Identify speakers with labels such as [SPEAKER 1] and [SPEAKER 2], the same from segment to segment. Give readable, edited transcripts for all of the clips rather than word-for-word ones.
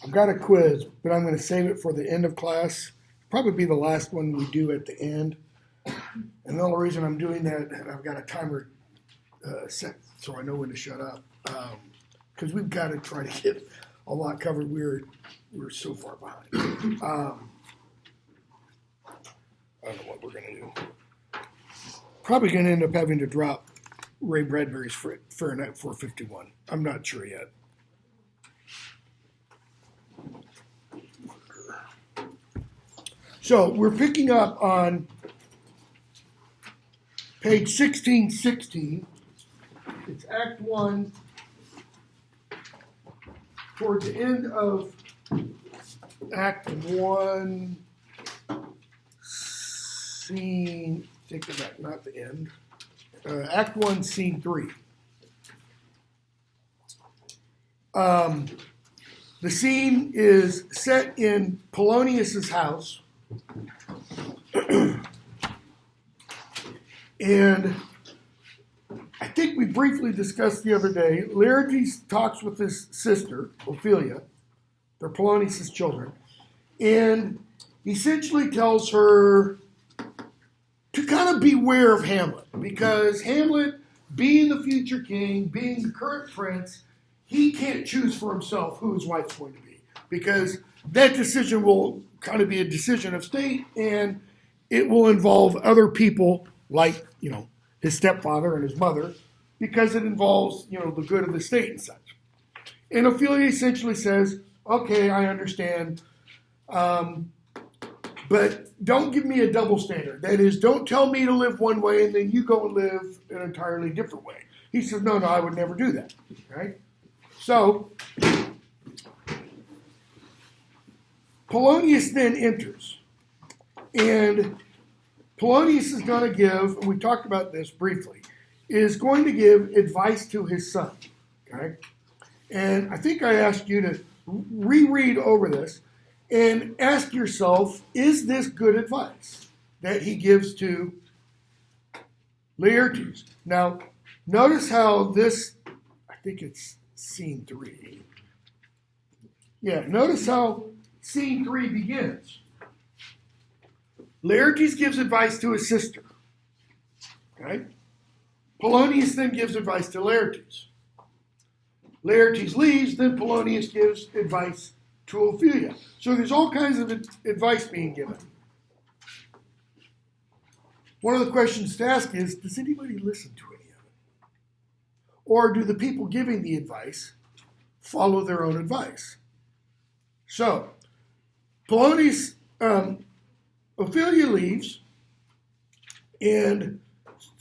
[SPEAKER 1] I've got a quiz, but I'm going to save it for the end of class. Probably be the last one we do at the end. And the only reason I'm doing that, I've got a timer set so I know when to shut up. Because we've got to try to get a lot covered. We're so far behind. I don't know what we're going to do. Probably going to end up having to drop Ray Bradbury's Fahrenheit 451. I'm not sure yet. So we're picking up on page 1616. It's Act 1, toward the end of Act 1, scene, think of that, not the end. Act 1, scene 3. The scene is set in Polonius's house. And I think we briefly discussed the other day, Laertes talks with his sister, Ophelia, they're Polonius' children, and essentially tells her to kind of beware of Hamlet, because Hamlet, being the future king, being the current prince, he can't choose for himself who his wife's going to be, because that decision will kind of be a decision of state, and it will involve other people like, his stepfather and his mother, because it involves, the good of the state and such. And Ophelia essentially says, okay, I understand, but don't give me a double standard. That is, don't tell me to live one way and then you go and live an entirely different way. He says, no, I would never do that, right? So, Polonius then enters, and Polonius is going to give, and we talked about this briefly, is going to give advice to his son, okay? And I think I asked you to reread over this and ask yourself, is this good advice that he gives to Laertes? Now, notice how this, I think it's scene 3. Yeah, notice how scene 3 begins. Laertes gives advice to his sister. Okay? Polonius then gives advice to Laertes. Laertes leaves, then Polonius gives advice to Ophelia. So there's all kinds of advice being given. One of the questions to ask is, does anybody listen to any of it? Or do the people giving the advice follow their own advice? So, Polonius, Ophelia leaves, and,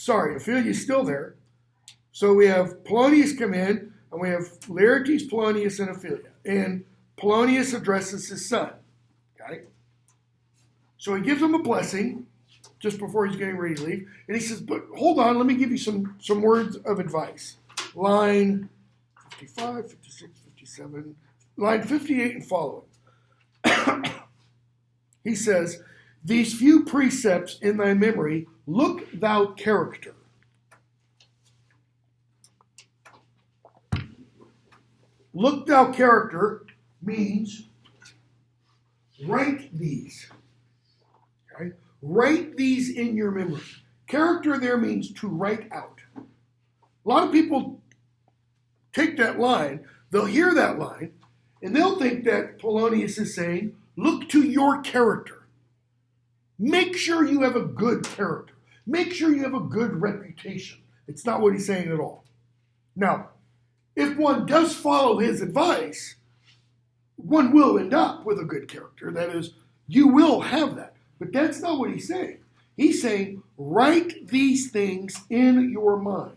[SPEAKER 1] Ophelia's still there. So we have Polonius come in, and we have Laertes, Polonius, and Ophelia. And Polonius addresses his son, okay? So he gives him a blessing just before he's getting ready to leave. And he says, but hold on, let me give you some words of advice. Line 55, 56, 57, line 58 and following. He says, these few precepts in thy memory, look thou character. Look thou character means write these. Okay? Write these in your memory. Character there means to write out. A lot of people take that line, they'll hear that line, and they'll think that Polonius is saying, look to your character. Make sure you have a good character. Make sure you have a good reputation. It's not what he's saying at all. Now, if one does follow his advice, one will end up with a good character. That is, you will have that. But that's not what he's saying. He's saying, write these things in your mind.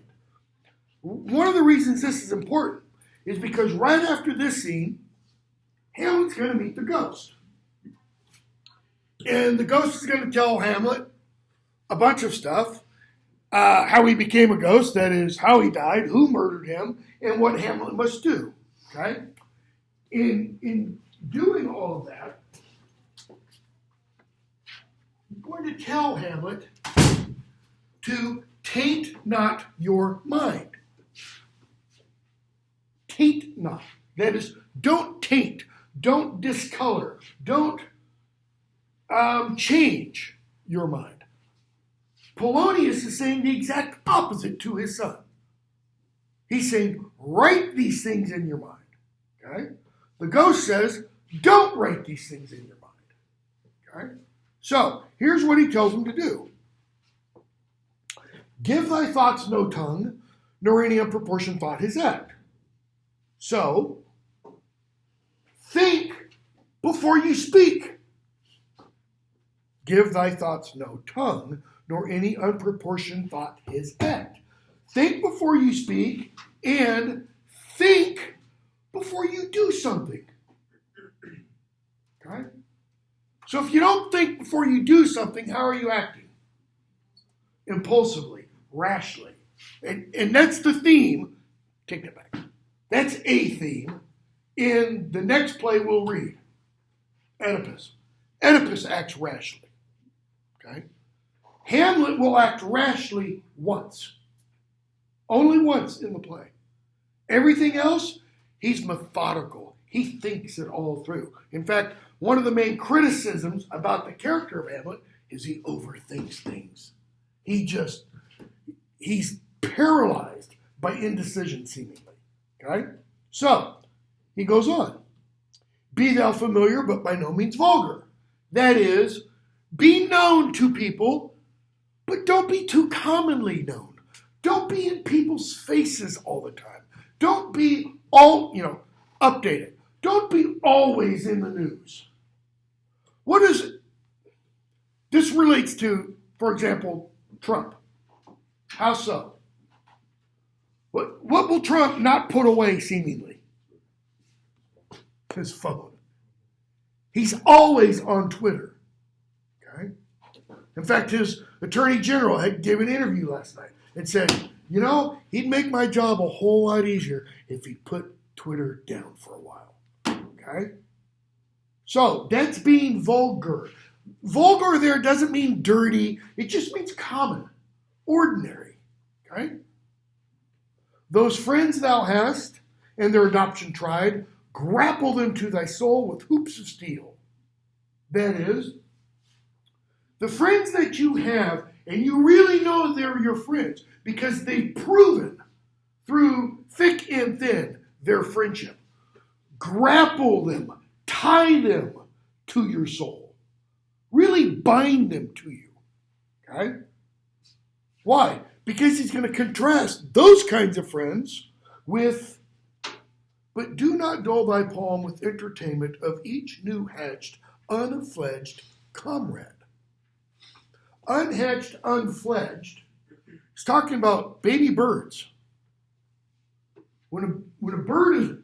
[SPEAKER 1] One of the reasons this is important is because right after this scene, Hamlet's going to meet the ghost. And the ghost is going to tell Hamlet a bunch of stuff, how he became a ghost, that is, how he died, who murdered him, and what Hamlet must do. Okay? In doing all of that, I'm going to tell Hamlet to taint not your mind. taint not. That is, don't taint, don't discolor, don't change your mind. Polonius is saying the exact opposite to his son. He's saying, write these things in your mind. Okay? The ghost says, don't write these things in your mind. Okay? So, here's what he tells him to do. Give thy thoughts no tongue, nor any unproportioned thought his act. So, think before you speak. Give thy thoughts no tongue, nor any unproportioned thought his act. Think before you speak, and think before you do something. Okay? So if you don't think before you do something, how are you acting? Impulsively, rashly. And that's the theme. Take that back. That's a theme in the next play we'll read. Oedipus. Oedipus acts rashly. Okay? Hamlet will act rashly once. Only once in the play. Everything else, he's methodical. He thinks it all through. In fact, one of the main criticisms about the character of Hamlet is he overthinks things. He's paralyzed by indecision, seemingly. Okay? So, he goes on. Be thou familiar, but by no means vulgar. That is, be known to people, but don't be too commonly known. Don't be in people's faces all the time. Don't be updated. Don't be always in the news. What is it? This relates to, for example, Trump. How so? What will Trump not put away, seemingly? His phone. He's always on Twitter. Okay? In fact, his attorney general gave an interview last night and said, he'd make my job a whole lot easier if he put Twitter down for a while. Okay? So, that's being vulgar. Vulgar there doesn't mean dirty. It just means common, ordinary. Okay? Those friends thou hast, and their adoption tried, grapple them to thy soul with hoops of steel. That is, the friends that you have, and you really know they're your friends because they've proven through thick and thin their friendship. Grapple them, tie them to your soul. Really bind them to you. Okay? Why? Because he's going to contrast those kinds of friends with, but do not dull thy palm with entertainment of each new hatched, unfledged comrade. Unhatched, unfledged. He's talking about baby birds. When a bird is,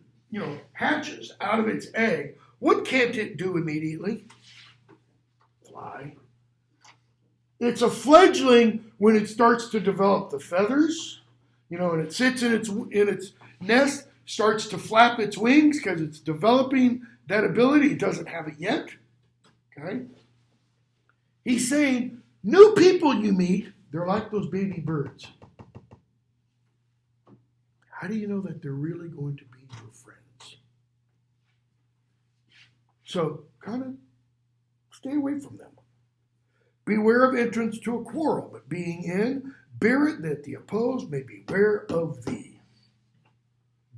[SPEAKER 1] hatches out of its egg, what can't it do immediately? Fly. It's a fledgling when it starts to develop the feathers, and it sits in its nest, starts to flap its wings because it's developing that ability. It doesn't have it yet. Okay? He's saying, new people you meet, they're like those baby birds. How do you know that they're really going to be your friends? So, kind of stay away from them. Beware of entrance to a quarrel, but being in, bear it that the opposed may beware of thee.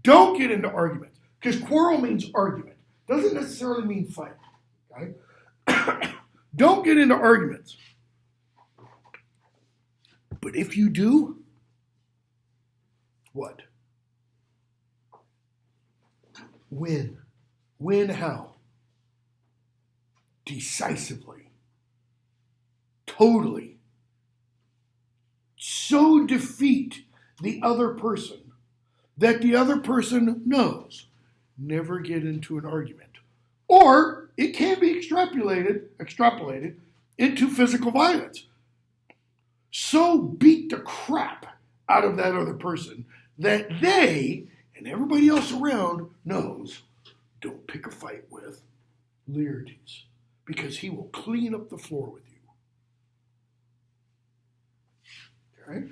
[SPEAKER 1] Don't get into arguments, because quarrel means argument. Doesn't necessarily mean fight. Okay? Don't get into arguments. But if you do, what? Win. Win how? Decisively. Totally. So defeat the other person that the other person knows. Never get into an argument. Or it can be extrapolated into physical violence. So beat the crap out of that other person that they and everybody else around knows, don't pick a fight with Laertes, because he will clean up the floor with you. Okay?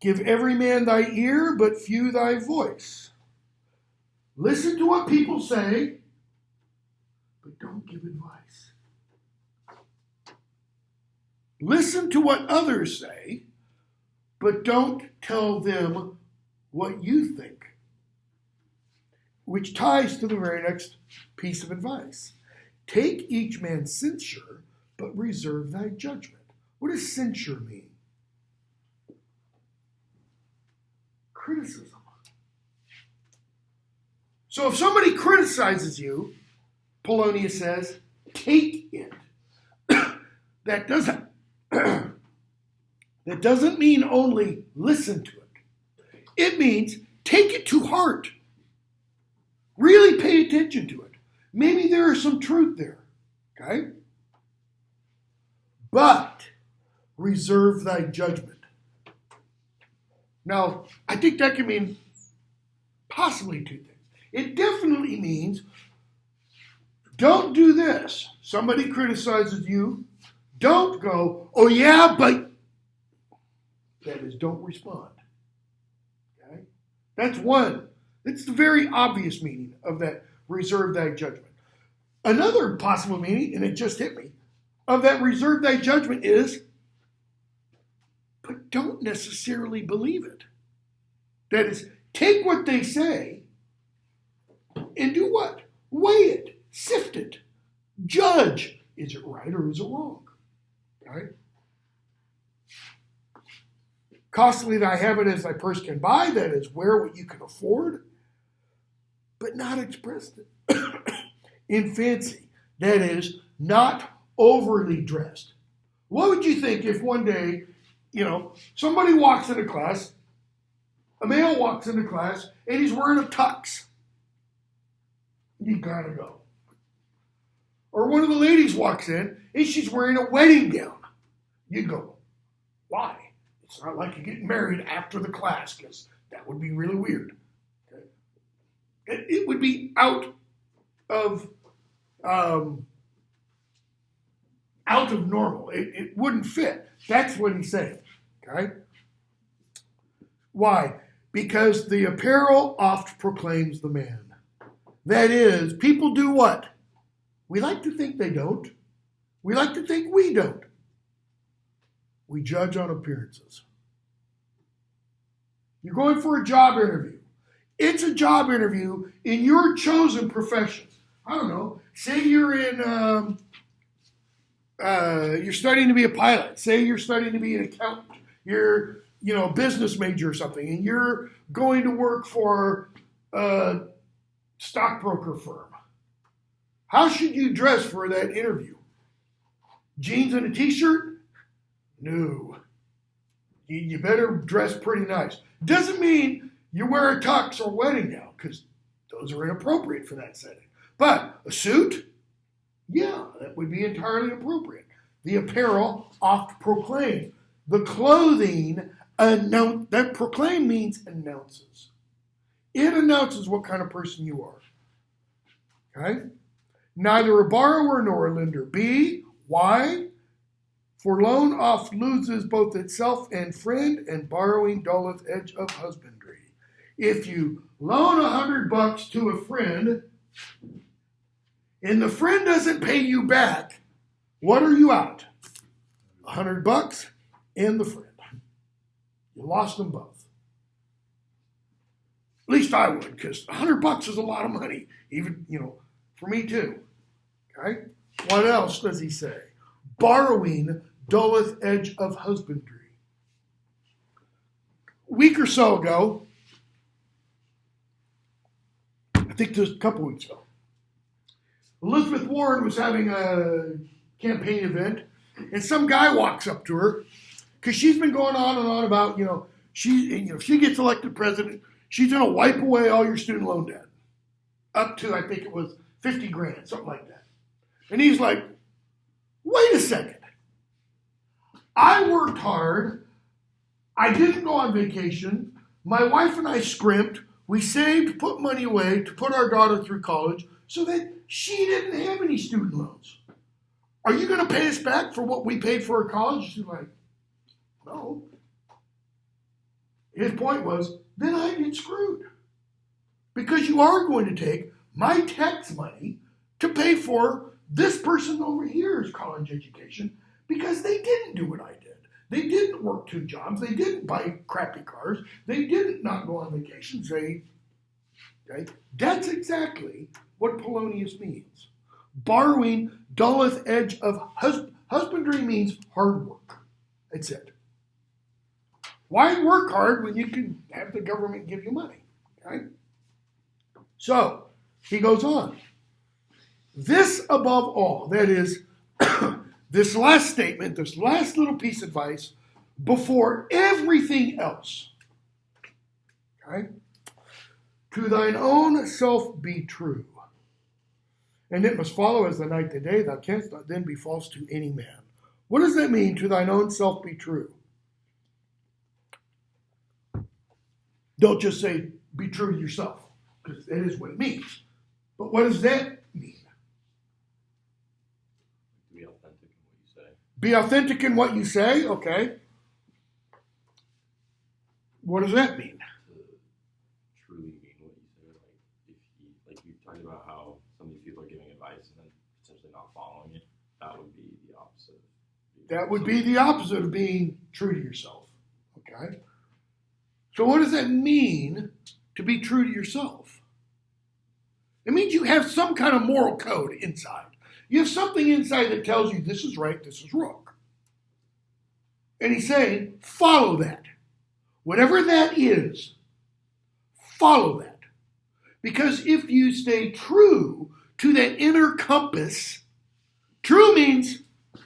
[SPEAKER 1] Give every man thy ear, but few thy voice. Listen to what people say, but don't give advice. Listen to what others say, but don't tell them what you think. Which ties to the very next piece of advice. Take each man's censure, but reserve thy judgment. What does censure mean? Criticism. So if somebody criticizes you, Polonius says, take it. That doesn't mean only listen to it. It means take it to heart. Really pay attention to it. Maybe there is some truth there. Okay? But reserve thy judgment. Now, I think that can mean possibly two things. It definitely means don't do this. Somebody criticizes you. Don't go, oh yeah, but that is, don't respond. Okay? That's one. It's the very obvious meaning of that reserve thy judgment. Another possible meaning, and it just hit me, of that reserve thy judgment is, but don't necessarily believe it. That is, take what they say and do what? Weigh it, sift it, judge. Is it right or is it wrong? Okay? Costly thy habit as thy purse can buy, that is, wear what you can afford, but not expressed in fancy. That is, not overly dressed. What would you think if one day, somebody walks into class, a male walks into class, and he's wearing a tux? You gotta go. Or one of the ladies walks in, and she's wearing a wedding gown. You go, why? It's not like you're getting married after the class, because that would be really weird. Okay? It would be out of normal. It wouldn't fit. That's what he's saying. Okay? Why? Because the apparel oft proclaims the man. That is, people do what? We like to think they don't. We like to think we don't. We judge on appearances. You're going for a job interview. It's a job interview in your chosen profession. I don't know. Say you're you're studying to be a pilot. Say you're studying to be an accountant. You're, a business major or something, and you're going to work for a stockbroker firm. How should you dress for that interview? Jeans and a t-shirt? No. You better dress pretty nice. Doesn't mean you wear a tux or wedding gown, because those are inappropriate for that setting. But a suit? Yeah, that would be entirely appropriate. The apparel oft proclaim. The clothing, that proclaim means announces. It announces what kind of person you are. Okay? Neither a borrower nor a lender be. Why? For loan oft loses both itself and friend, and borrowing dulleth edge of husbandry. If you loan $100 to a friend, and the friend doesn't pay you back, what are you out? $100 and the friend. You lost them both. At least I would, because $100 is a lot of money, even, for me too. Okay? What else does he say? Borrowing dulleth edge of husbandry. A week or so ago, I think just a couple weeks ago, Elizabeth Warren was having a campaign event, and some guy walks up to her, because she's been going on and on about, if she gets elected president, she's going to wipe away all your student loan debt. Up to, I think it was 50 grand, something like that. And he's like, wait a second. I worked hard. I didn't go on vacation. My wife and I scrimped. We saved, put money away to put our daughter through college so that she didn't have any student loans. Are you going to pay us back for what we paid for her college? She's like, no. His point was, then I get screwed. because you are going to take my tax money to pay for this person over here's college education because they didn't do what I did. They didn't work 2 jobs. They didn't buy crappy cars. They didn't not go on vacations. Okay? That's exactly what Polonius means. Borrowing dulleth edge of husbandry means hard work. That's it. Why work hard when you can have the government give you money? Okay? So, he goes on. This above all, that is, this last statement, this last little piece of advice, before everything else. Okay? To thine own self be true. And it must follow as the night the day, thou canst not then be false to any man. What does that mean, to thine own self be true? Don't just say, be true to yourself, because that is what it means. But what does that mean?
[SPEAKER 2] Be authentic in what you say.
[SPEAKER 1] Be authentic in what you say, okay. What does that mean?
[SPEAKER 2] To truly mean what you say. Like you talked about how some of these people are giving advice and then potentially not following it. That would be the opposite.
[SPEAKER 1] That would be the opposite of being true to yourself, okay. So what does that mean to be true to yourself? It means you have some kind of moral code inside. You have something inside that tells you this is right, this is wrong. And he's saying, follow that. Whatever that is, follow that. Because if you stay true to that inner compass, true means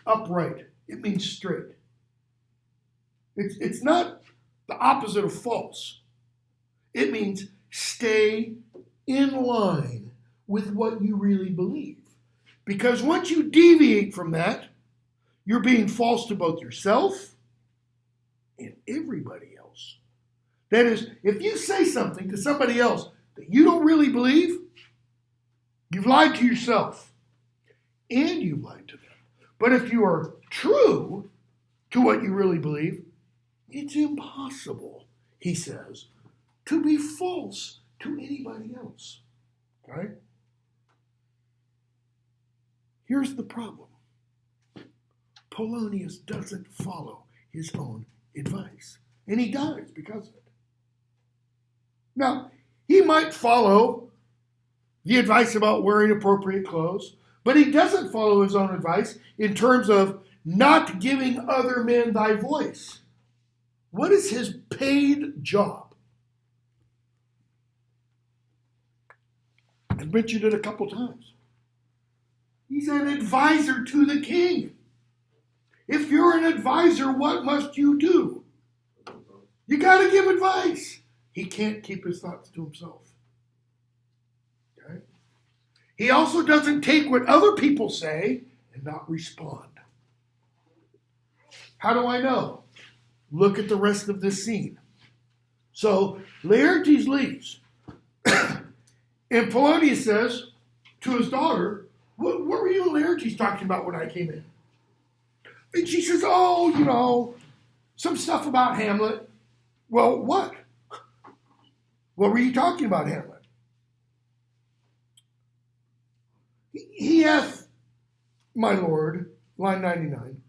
[SPEAKER 1] upright. It means straight. It's not the opposite of false. It means stay in line with what you really believe. Because once you deviate from that, you're being false to both yourself and everybody else. That is, if you say something to somebody else that you don't really believe, you've lied to yourself and you've lied to them. But if you are true to what you really believe, it's impossible, he says, to be false to anybody else. Right? Here's the problem. Polonius doesn't follow his own advice. And he dies because of it. Now, he might follow the advice about wearing appropriate clothes, but he doesn't follow his own advice in terms of not giving other men thy voice. What is his paid job? I've mentioned it a couple times. He's an advisor to the king. If you're an advisor, what must you do? You got to give advice. He can't keep his thoughts to himself. Okay? He also doesn't take what other people say and not respond. How do I know? Look at the rest of this scene. So Laertes leaves. And Polonius says to his daughter, what were you and Laertes talking about when I came in? And she says, some stuff about Hamlet. Well, what? What were you talking about, Hamlet? He hath, my lord, line 99,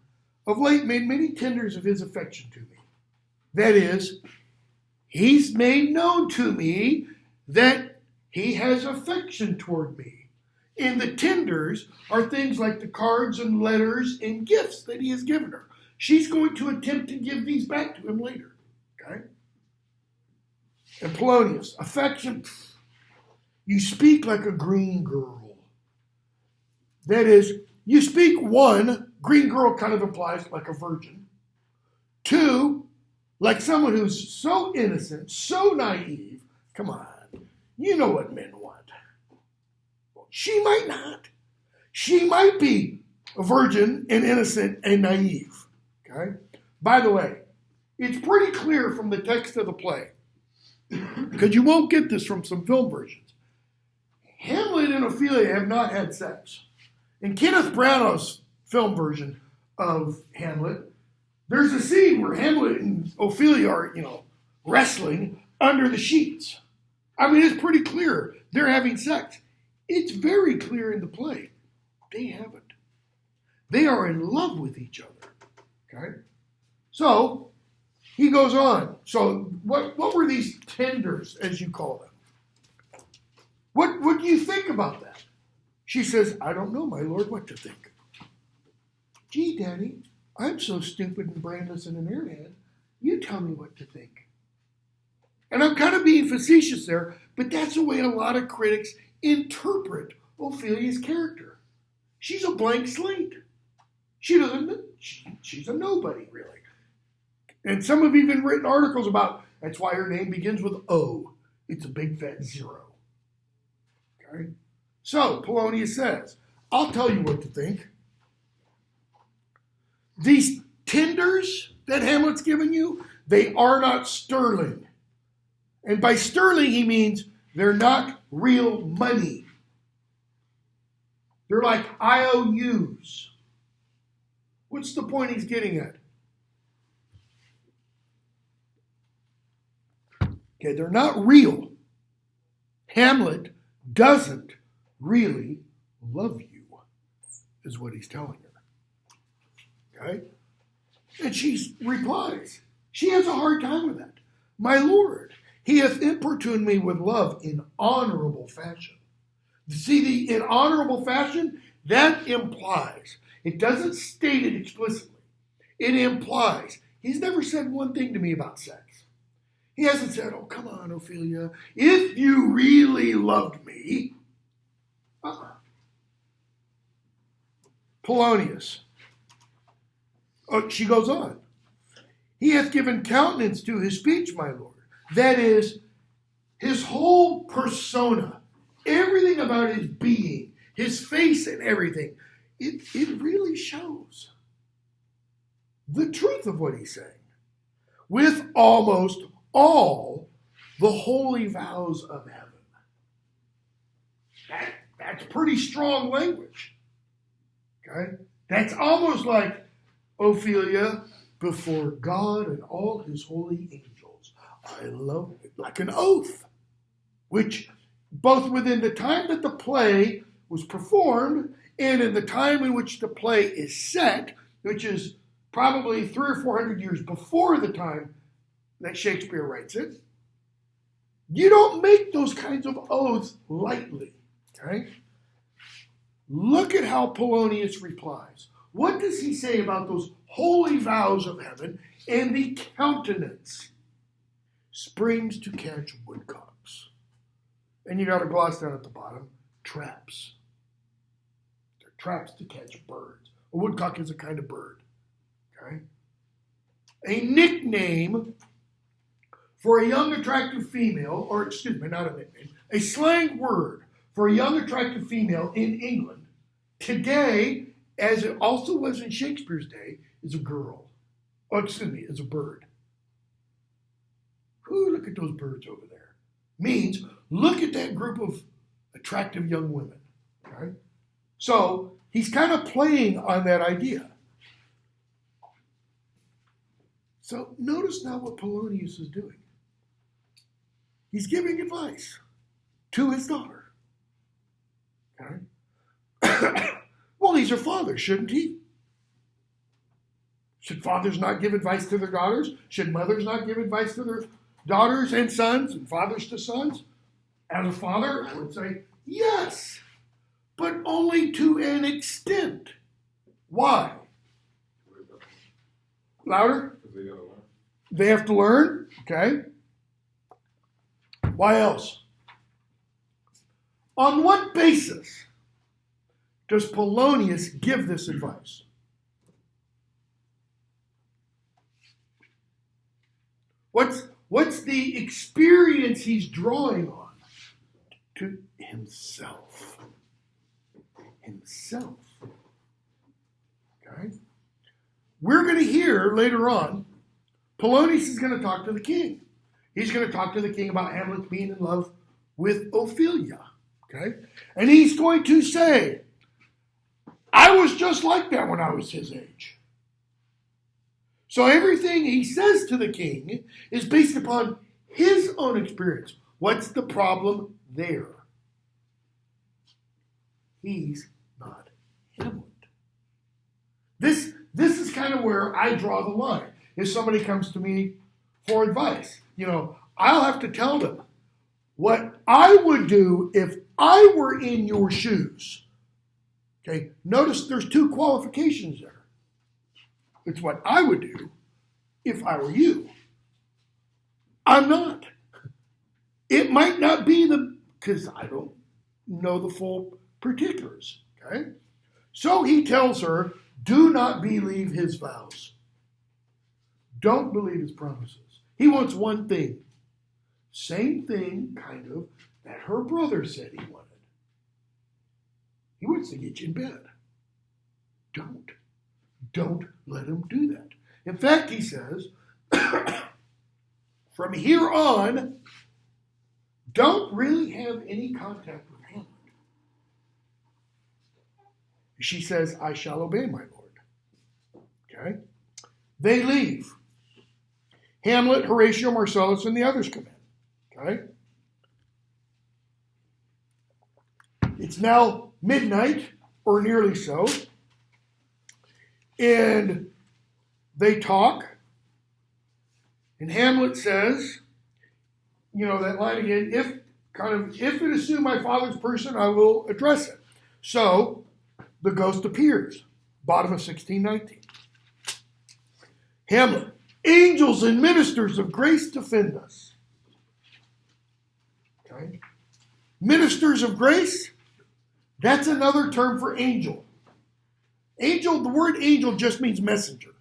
[SPEAKER 1] of late made many tenders of his affection to me. That is, he's made known to me that he has affection toward me. And the tenders are things like the cards and letters and gifts that he has given her. She's going to attempt to give these back to him later. Okay? And Polonius, affection, you speak like a green girl. That is, you speak, one, green girl kind of implies like a virgin. Two, like someone who's so innocent, so naive. Come on, you know what men want. She might not. She might be a virgin and innocent and naive. Okay? By the way, it's pretty clear from the text of the play, because you won't get this from some film versions. Hamlet and Ophelia have not had sex. In Kenneth Branagh's film version of Hamlet, there's a scene where Hamlet and Ophelia are, wrestling under the sheets. I mean, it's pretty clear they're having sex. It's very clear in the play. They haven't. They are in love with each other. Okay? So, he goes on. So, what were these tenders, as you call them? What do you think about that? She says, I don't know, my lord, what to think. Gee, Daddy, I'm so stupid and brainless and an airhead. You tell me what to think. And I'm kind of being facetious there, but that's the way a lot of critics interpret Ophelia's character. She's a blank slate. She's a nobody, really. And some have even written articles about that's why her name begins with O. It's a big fat zero. Okay? So, Polonius says, I'll tell you what to think. These tenders that Hamlet's given you, they are not sterling. And by sterling, he means they're not real money. They're like IOUs. What's the point he's getting at? Okay, they're not real. Hamlet doesn't really love you, is what he's telling her. Okay? And she replies. She has a hard time with that. My lord, he hath importuned me with love in honorable fashion. See, the in honorable fashion, that implies, it doesn't state it explicitly. It implies, he's never said one thing to me about sex. He hasn't said, oh, come on, Ophelia, if you really loved me. Polonius. Oh, she goes on. He hath given countenance to his speech, my lord. That is, his whole persona, everything about his being, his face and everything, it really shows the truth of what he's saying. With almost all the holy vows of heaven. That's pretty strong language. Okay? That's almost like Ophelia, before God and all his holy angels, I love it, like an oath, which both within the time that the play was performed and in the time in which the play is set, which is probably 300 or 400 years before the time that Shakespeare writes it, you don't make those kinds of oaths lightly. Okay? Look at how Polonius replies. What does he say about those holy vows of heaven and the countenance? Springs to catch woodcocks. And you got a gloss down at the bottom, traps. They're traps to catch birds. A woodcock is a kind of bird. Okay? A nickname for a young attractive female, or excuse me, not a nickname, a slang word for a young attractive female in England today, as it also was in Shakespeare's day, is a girl. Oh, excuse me, is a bird. Ooh, look at those birds over there. Means, look at that group of attractive young women. Okay? So, he's kind of playing on that idea. So, notice now what Polonius is doing. He's giving advice to his daughter. Okay? Well, he's her father, shouldn't he? Should fathers not give advice to their daughters? Should mothers not give advice to their daughters and sons and fathers to sons? As a father, I would say yes, but only to an extent. Why? Louder? They have to learn. Okay. Why else? On what basis does Polonius give this advice? What's the experience he's drawing on? To himself. Himself. Okay? We're going to hear later on, Polonius is going to talk to the king. He's going to talk to the king about Hamlet being in love with Ophelia. Okay? And he's going to say, I was just like that when I was his age. So everything he says to the king is based upon his own experience. What's the problem there? He's not Hamlet. This is kind of where I draw the line. If somebody comes to me for advice, I'll have to tell them what I would do if I were in your shoes. Okay, notice there's two qualifications there. It's what I would do if I were you. I'm not. It might not be because I don't know the full particulars. Okay, so he tells her, do not believe his vows. Don't believe his promises. He wants one thing. Same thing, kind of, that her brother said he wanted. He wants to get you in bed. Don't let him do that. In fact, he says, from here on, don't really have any contact with Hamlet. She says, I shall obey my lord. Okay? They leave. Hamlet, Horatio, Marcellus, and the others come in. Okay? It's now midnight, or nearly so. And they talk. And Hamlet says, that line again, if it assume my father's person, I will address it. So the ghost appears. Bottom of 1619. Hamlet, angels and ministers of grace defend us. Okay? Ministers of grace, that's another term for angel. Angel, the word angel just means messenger.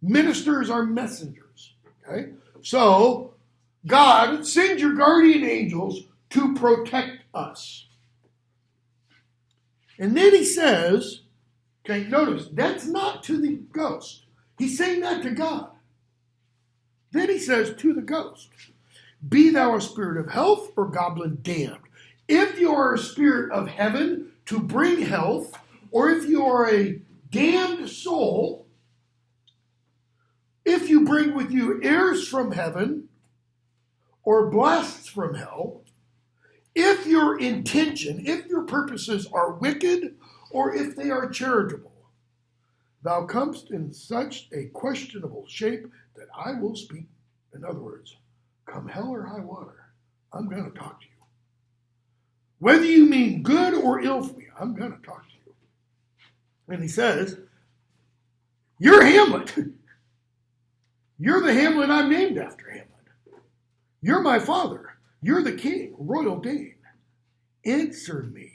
[SPEAKER 1] Ministers are messengers. Okay? So, God, send your guardian angels to protect us. And then he says, okay, notice, that's not to the ghost. He's saying that to God. Then he says to the ghost, be thou a spirit of health or goblin damned. If you are a spirit of heaven to bring health, or if you are a damned soul, if you bring with you heirs from heaven or blasts from hell, if your intention, if your purposes are wicked, or if they are charitable, thou comest in such a questionable shape that I will speak. In other words, come hell or high water, I'm going to talk to you. Whether you mean good or ill for me, I'm going to talk to you. And he says, you're Hamlet. You're the Hamlet I'm named after, Hamlet. You're my father. You're the king, royal Dane. Answer me.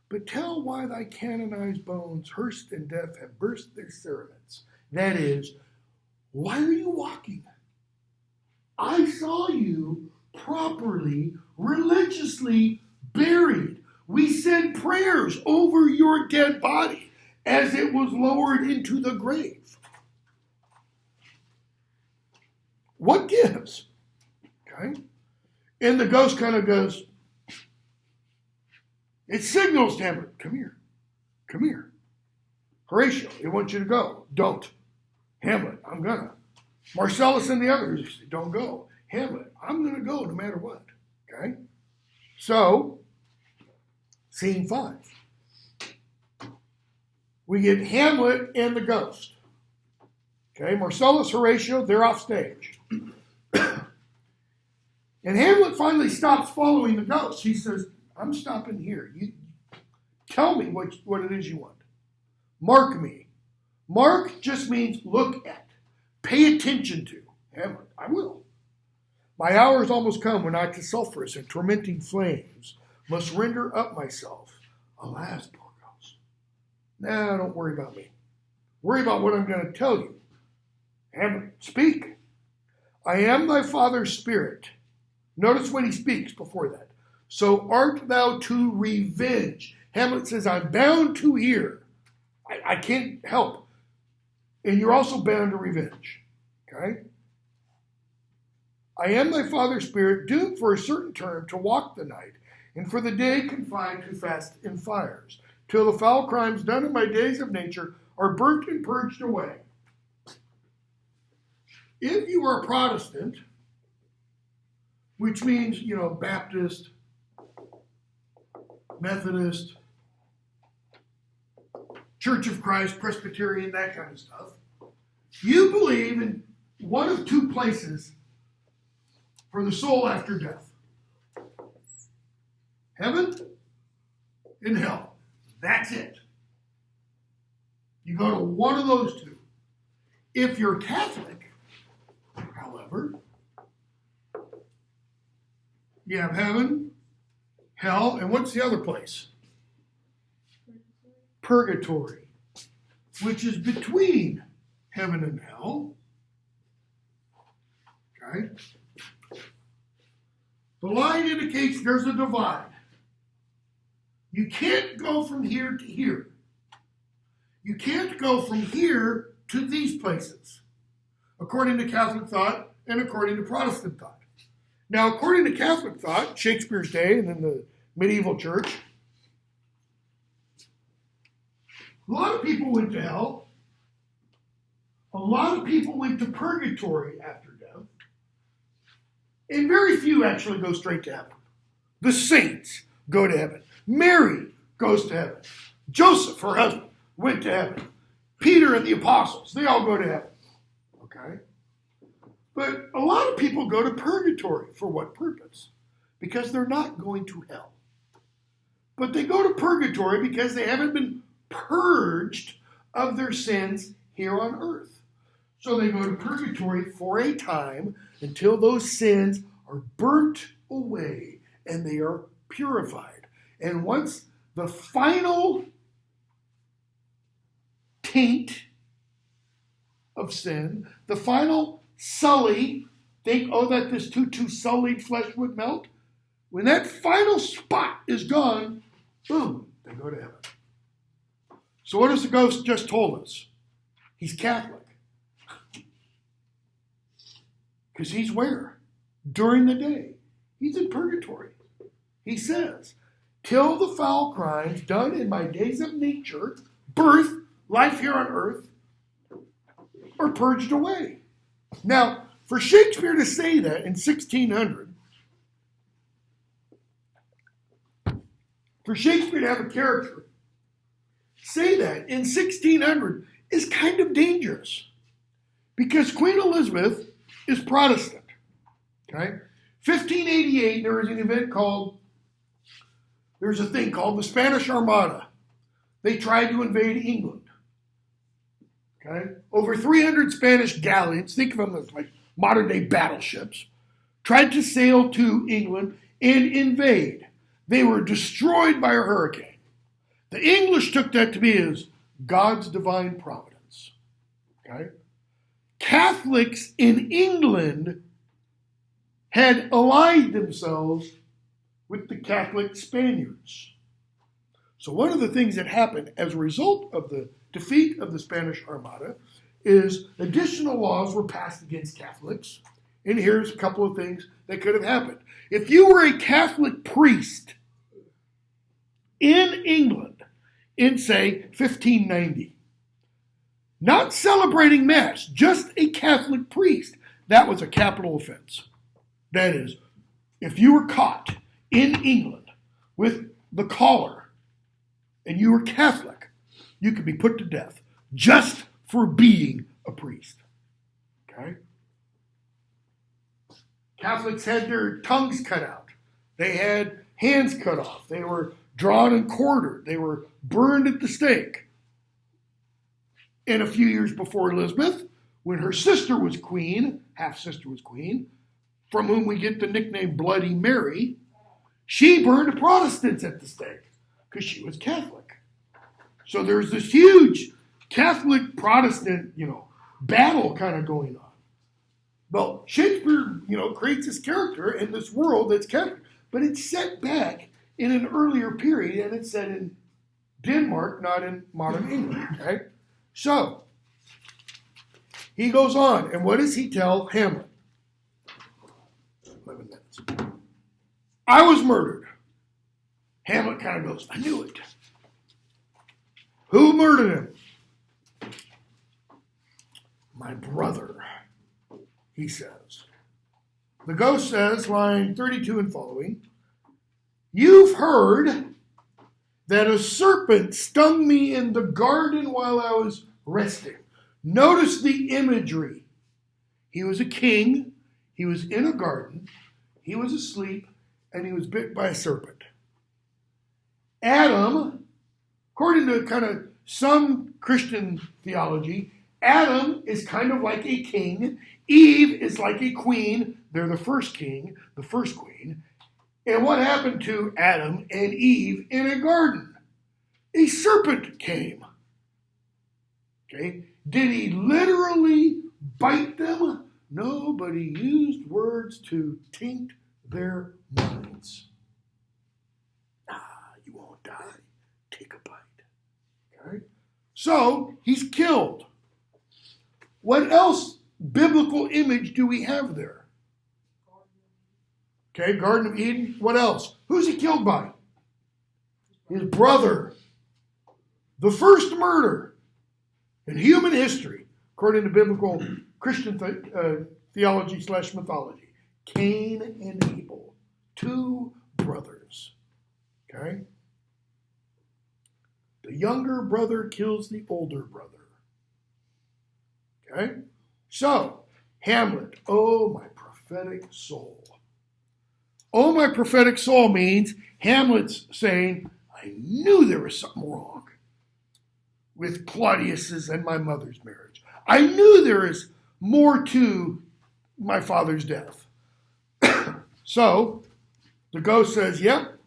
[SPEAKER 1] But tell why thy canonized bones, hearsed in death, have burst their cerements. That is, why are you walking? I saw you properly, religiously buried. We said prayers over your dead body as it was lowered into the grave. What gives? Okay? And the ghost kind of goes, it signals to him, come here, come here. Horatio, I want you to go. Don't. Hamlet, I'm gonna. Marcellus and the others, don't go. Hamlet, I'm gonna go no matter what. Okay? So, scene 5. We get Hamlet and the ghost. Okay, Marcellus, Horatio, they're off stage. And Hamlet finally stops following the ghost. He says, I'm stopping here. You tell me what it is you want. Mark me. Mark just means look at, pay attention to. Hamlet, I will. My hour is almost come when I to sulphurous and tormenting flames must render up myself. Alas, poor ghost. Nah, don't worry about me. Worry about what I'm going to tell you. Hamlet, speak. I am thy father's spirit. Notice when he speaks before that. So art thou to revenge. Hamlet says, I'm bound to hear. I can't help. And you're also bound to revenge. Okay? I am thy father's spirit, doomed for a certain term to walk the night, and for the day confined to fast in fires, till the foul crimes done in my days of nature are burnt and purged away. If you are a Protestant, which means, Baptist, Methodist, Church of Christ, Presbyterian, that kind of stuff. You believe in one of two places for the soul after death. Heaven and hell. That's it. You go to one of those two. If you're Catholic, however, you have heaven, hell, and what's the other place? Purgatory, which is between heaven and hell. Okay? The line indicates there's a divide. You can't go from here to here. You can't go from here to these places, according to Catholic thought and according to Protestant thought. Now, according to Catholic thought, Shakespeare's day and in the medieval church, a lot of people went to hell. A lot of people went to purgatory after death. And very few actually go straight to heaven. The saints go to heaven. Mary goes to heaven. Joseph, her husband, went to heaven. Peter and the apostles, they all go to heaven. Okay? But a lot of people go to purgatory. For what purpose? Because they're not going to hell. But they go to purgatory because they haven't been purged of their sins here on earth. So they go to purgatory for a time until those sins are burnt away and they are purified. And once the final taint of sin, the final sully, think, that this too sullied flesh would melt. When that final spot is gone, boom, they go to heaven. So what does the ghost just told us? He's Catholic. Because he's where? During the day. He's in purgatory. He says, till the foul crimes done in my days of nature, birth, life here on earth, are purged away. Now, for Shakespeare to say that in 1600, for Shakespeare to have a character say that in 1600 is kind of dangerous. Because Queen Elizabeth is Protestant. Okay? 1588, there's a thing called the Spanish Armada. They tried to invade England. Okay? Over 300 Spanish galleons, think of them as like modern day battleships, tried to sail to England and invade. They were destroyed by a hurricane. The English took that to be as God's divine providence. Okay? Catholics in England had allied themselves with the Catholic Spaniards. So one of the things that happened as a result of the defeat of the Spanish Armada is additional laws were passed against Catholics. And here's a couple of things that could have happened. If you were a Catholic priest in England in, say, 1590, not celebrating Mass, just a Catholic priest, that was a capital offense. That is, if you were caught in England with the collar and you were Catholic, you could be put to death just for being a priest. Okay? Catholics had their tongues cut out. They had hands cut off. They were drawn and quartered. They were burned at the stake. And a few years before Elizabeth, when her sister was queen, half-sister was queen, from whom we get the nickname Bloody Mary, she burned Protestants at the stake because she was Catholic. So there's this huge Catholic-Protestant, battle kind of going on. Well, Shakespeare, creates this character in this world that's Catholic, but it's set back in an earlier period, and it's set in Denmark, not in modern England, okay? So, he goes on, and what does he tell Hamlet? 11 minutes. I was murdered. Hamlet kind of goes, I knew it. Who murdered him? My brother, he says. The ghost says, line 32 and following, "You've heard that a serpent stung me in the garden while I was resting." Notice the imagery. He was a king, he was in a garden, he was asleep, and he was bit by a serpent. Adam, according to kind of some Christian theology, Adam is kind of like a king. Eve is like a queen. They're the first king, the first queen. And what happened to Adam and Eve in a garden? A serpent came. Okay? Did he literally bite them? No, but he used words to taint their minds. You won't die. Take a bite. Okay? So, he's killed. What else biblical image do we have there? Okay, Garden of Eden. What else? Who's he killed by? His brother. The first murder in human history, according to biblical Christian theology / mythology. Cain and Abel. Two brothers. Okay? The younger brother kills the older brother. Okay? So, Hamlet, oh my prophetic soul. Oh my prophetic soul means Hamlet's saying, I knew there was something wrong with Claudius's and my mother's marriage. I knew there is more to my father's death. So, the ghost says, yep.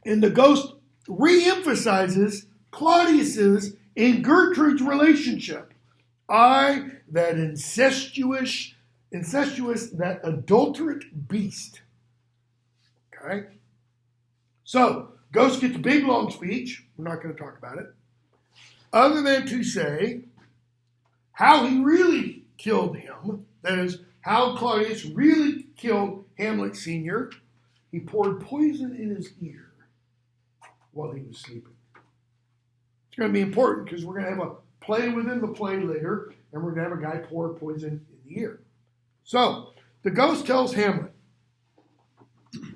[SPEAKER 1] And the ghost reemphasizes Claudius's and Gertrude's relationship. That incestuous, that adulterate beast. Okay? So, ghost gets a big long speech. We're not going to talk about it. Other than to say how he really killed him. That is, how Claudius really killed Hamlet Sr. He poured poison in his ear while he was sleeping. It's going to be important because we're going to have a play within the play later, and we're going to have a guy pour poison in the ear. So, the ghost tells Hamlet,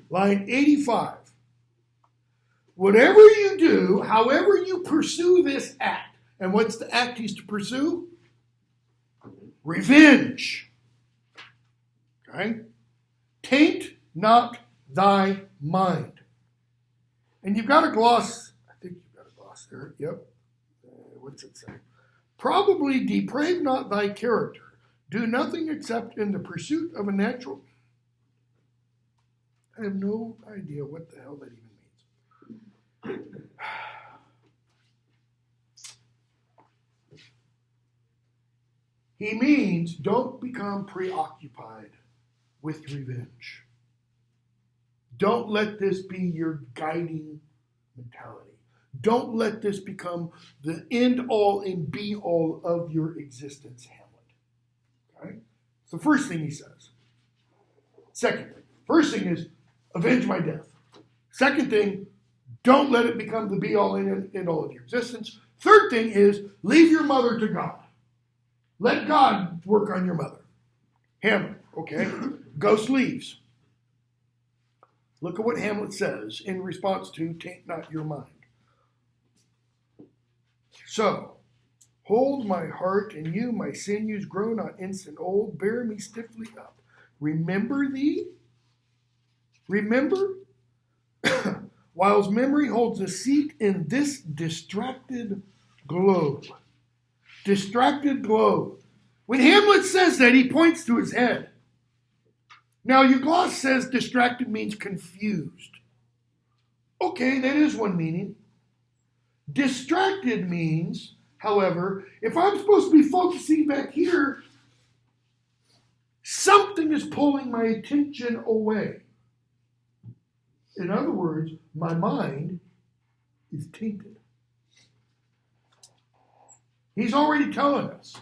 [SPEAKER 1] line 85, whatever you do, however you pursue this act, and what's the act he's to pursue? Revenge. Okay? Taint not thy mind. And you've got a gloss, I think you've got a gloss there, yep. What's it say? Probably deprave not thy character. Do nothing except in the pursuit of a natural. I have no idea what the hell that even means. He means don't become preoccupied with revenge. Don't let this be your guiding mentality. Don't let this become the end all and be all of your existence, Hamlet. Okay? It's the first thing he says. Second thing. First thing is avenge my death. Second thing, don't let it become the be all and end all of your existence. Third thing is leave your mother to God. Let God work on your mother. Hamlet, okay? Ghost leaves. Look at what Hamlet says in response to taint not your mind. So, hold my heart and you, my sinews, grow not instant old, bear me stiffly up. Remember thee? Remember? Whilst memory holds a seat in this distracted globe. Distracted globe. When Hamlet says that, he points to his head. Now, your gloss says distracted means confused. Okay, that is one meaning. Distracted means, however, if I'm supposed to be focusing back here, something is pulling my attention away. In other words, my mind is tainted. He's already telling us.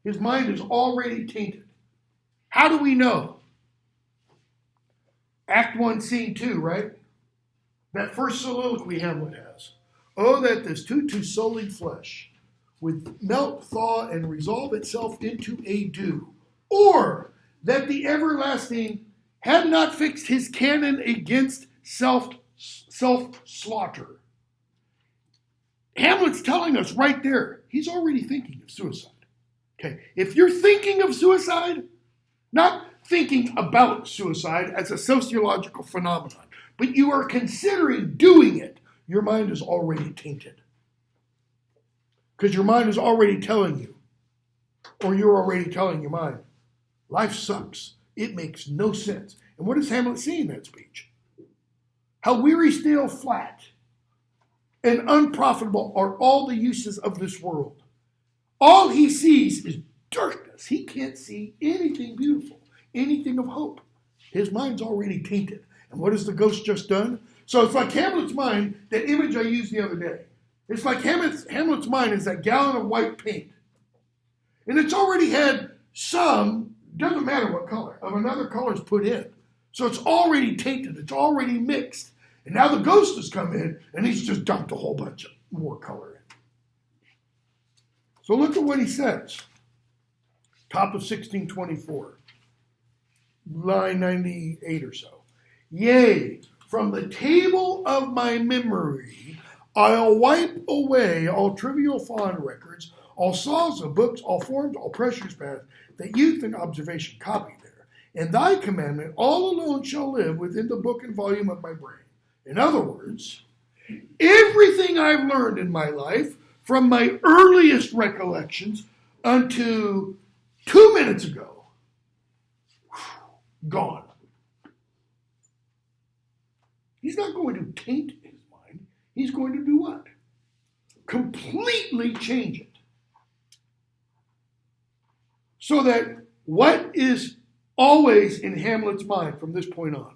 [SPEAKER 1] His mind is already tainted. How do we know? Act 1, Scene 2, right? That first soliloquy Hamlet has. Oh, that this too sullied flesh would melt, thaw, and resolve itself into a dew. Or that the everlasting had not fixed his canon against self-slaughter. Hamlet's telling us right there, he's already thinking of suicide. Okay, if you're thinking of suicide, not thinking about suicide as a sociological phenomenon, but you are considering doing it, your mind is already tainted. Because your mind is already telling you, or you're already telling your mind, life sucks. It makes no sense. And what does Hamlet say in that speech? How weary, stale, flat, and unprofitable are all the uses of this world. All he sees is darkness. He can't see anything beautiful, anything of hope. His mind's already tainted. And what has the ghost just done? So it's like Hamlet's mind, that image I used the other day. It's like Hamlet's mind is that gallon of white paint. And it's already had some, doesn't matter what color, of another color's put in. So it's already tainted. It's already mixed. And now the ghost has come in and he's just dumped a whole bunch of more color in. So look at what he says. Top of 1624. Line 98 or so. Yea, from the table of my memory, I'll wipe away all trivial fond records, all saws of books, all forms, all precious paths, that youth and observation copy there. And thy commandment all alone shall live within the book and volume of my brain. In other words, everything I've learned in my life, from my earliest recollections unto 2 minutes ago, gone. He's not going to taint his mind. He's going to do what? Completely change it. So that what is always in Hamlet's mind from this point on?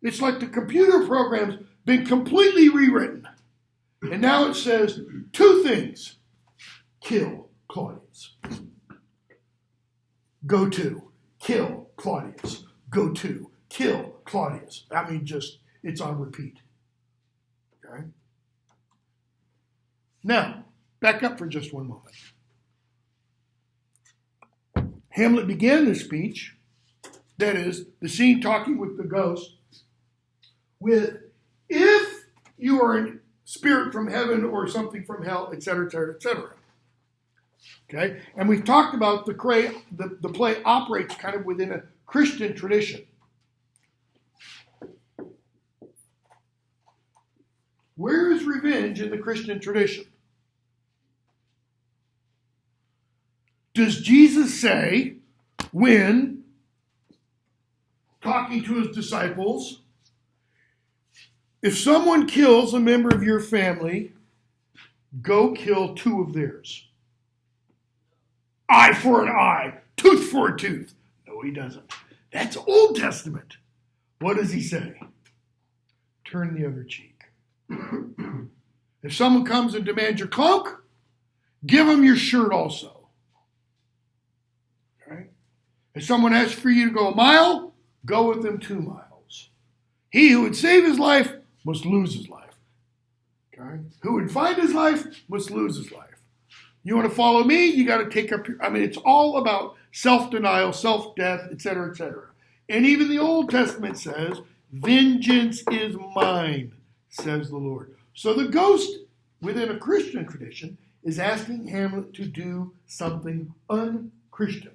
[SPEAKER 1] It's like the computer program's been completely rewritten. And now it says 2 things. Kill Claudius. Go to. Kill Claudius. Go to. Kill Claudius. I mean, just, it's on repeat. Okay? Now, back up for just one moment. Hamlet began this speech, that is, the scene talking with the ghost, with, if you are a spirit from heaven or something from hell, etc., etc., etc. Okay? And we've talked about the play operates kind of within a Christian tradition. Where is revenge in the Christian tradition? Does Jesus say, when talking to his disciples, if someone kills a member of your family, go kill 2 of theirs? Eye for an eye, tooth for a tooth. No, he doesn't. That's Old Testament. What does he say? Turn the other cheek. If someone comes and demands your cloak, give them your shirt also. Okay? If someone asks for you to go a mile, go with them 2 miles. He who would save his life must lose his life. Okay? Who would find his life must lose his life. You want to follow me, you got to take up your, it's all about self-denial, self-death, etc., etc. And even the Old Testament says, vengeance is mine, says the Lord. So the ghost, within a Christian tradition, is asking Hamlet to do something un-Christian.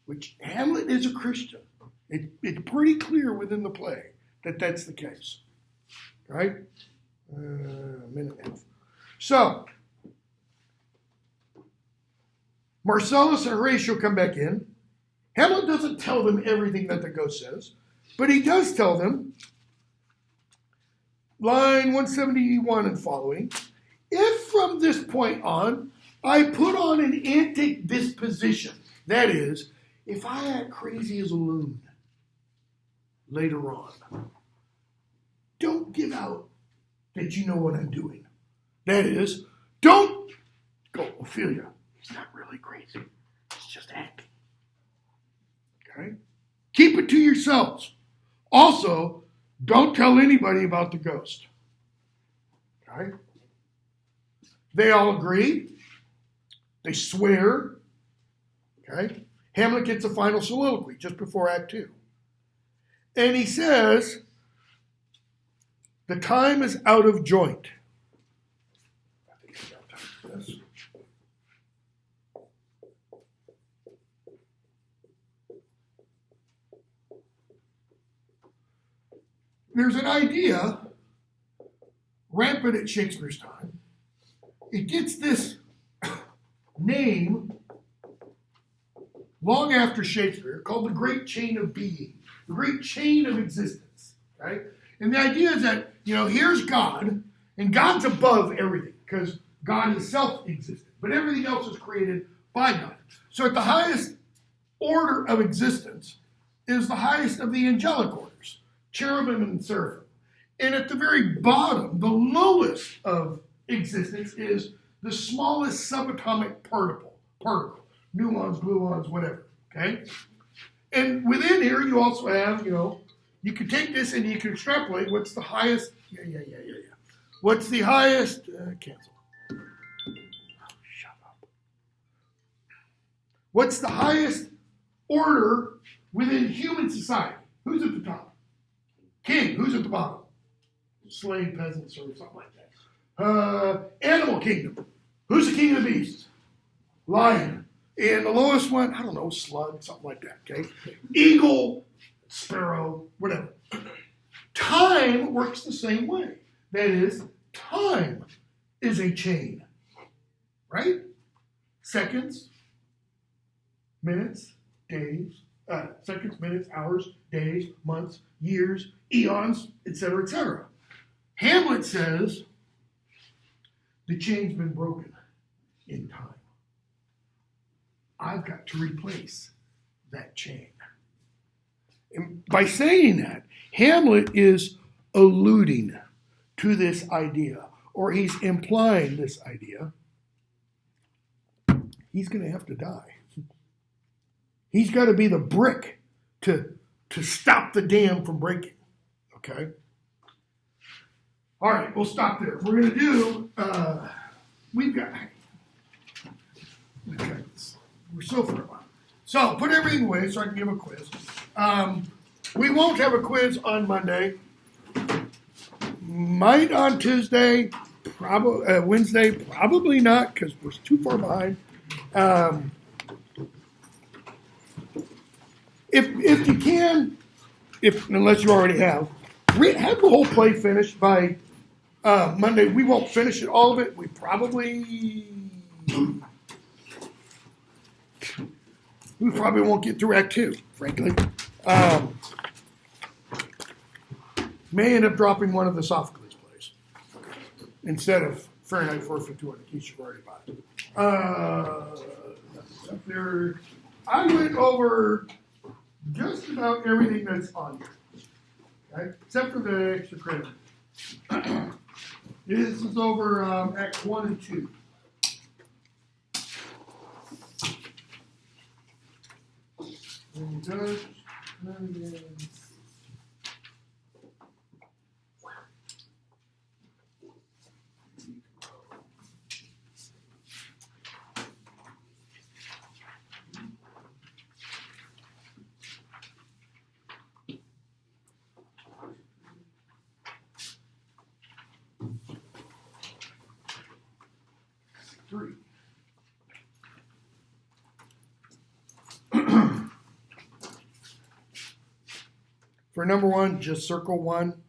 [SPEAKER 1] Which Hamlet is a Christian. It's pretty clear within the play that that's the case. Right? A minute and a half. So, Marcellus and Horatio come back in. Hamlet doesn't tell them everything that the ghost says, but he does tell them, line 171 and following, if from this point on I put on an antic disposition, that is, if I act crazy as a loon later on, don't give out that you know what I'm doing. That is, don't go, Ophelia, he's not really crazy. He's just acting. Okay? Keep it to yourselves. Also, don't tell anybody about the ghost. Okay? They all agree. They swear. Okay? Hamlet gets a final soliloquy just before Act 2. And he says, the time is out of joint. I think I got time for this. There's an idea rampant at Shakespeare's time. It gets this name long after Shakespeare called the Great Chain of Being, the Great Chain of Existence, right? And the idea is that, here's God, and God's above everything because God is self-existent, but everything else is created by God. So at the highest order of existence is the highest of the angelic orders, cherubim and seraphim. And at the very bottom, the lowest of existence is the smallest subatomic particle, nuons, gluons, whatever, okay? And within here, you also have, you can take this and you can extrapolate what's the highest, What's the highest, cancel. Oh, shut up. What's the highest order within human society? Who's at the top? King. Who's at the bottom? Slave, peasants, or something like that. Animal kingdom. Who's the king of the beasts? Lion. And the lowest one, I don't know, slug, something like that, okay? Eagle, sparrow, whatever. Time works the same way. That is, time is a chain, right? Seconds, minutes, days, seconds, minutes, hours, days, months, years, eons, etc., etc. Hamlet says the chain's been broken in time. I've got to replace that chain. And by saying that, Hamlet is alluding to this idea, or he's implying this idea. He's going to have to die. He's got to be the brick to stop the dam from breaking. Okay? All right, we'll stop there. We're going to do, we're so far along. So put everything away so I can give a quiz. We won't have a quiz on Monday. Might on Tuesday, Wednesday, probably not because we're too far behind. If you can, unless you already have the whole play finished by Monday. We won't finish it, all of it. We probably won't get through Act 2, frankly. May end up dropping one of the Sophocles plays instead of Fahrenheit 451 in case you've already bought it. Up there, I went over just about everything that's on here, okay? Except for the extra credit. This is over Acts 1 and 2. And it does, and then, three. For number one, just circle one.